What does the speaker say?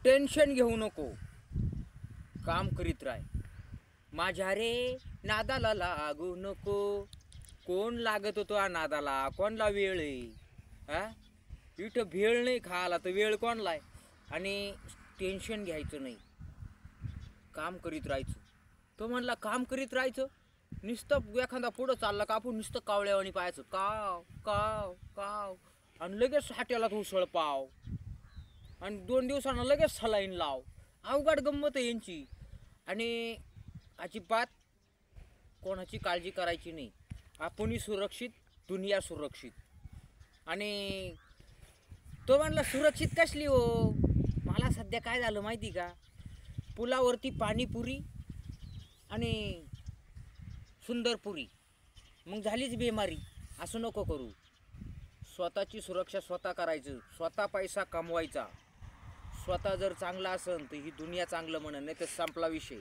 Tension घेऊ नको, काम करीत राह. माझ्या रे नादाला लागू नको. कोण लागत होतो आ नादाला? कोणला वेळ आहे? हा, इथं भेळ नाही खायला तर वेळ कोणला आहे? आणि टेन्शन घ्यायचं नाही, काम करीत राहायचं. तो म्हणला काम करीत राहायचं, नुसतं एखादा पुढं चालला का आपण नुसतं कावळ्यावानी पाहायचं, काव काव काव, आणि लगेच हाट्याला उसळ पाव, आणि 2 दिवसानं लगेच सलाईन लाव. अवघड गंमत आहे यांची. आणि अजिबात कोणाची काळजी करायची नाही. आपणही सुरक्षित, दुनिया सुरक्षित. आणि तो म्हणला सुरक्षित कसली हो? मला सध्या काय झालं माहिती का, पुलावरती पाणीपुरी आणि सुंदरपुरी, मग झालीच बेमारी. असं नको करू. स्वतःची सुरक्षा स्वतः करायचं, स्वतः पैसा कमवायचा. स्वतः जर चांगला असेल तर ही दुनिया चांगलं म्हणेल, नाही तर संपला विषय.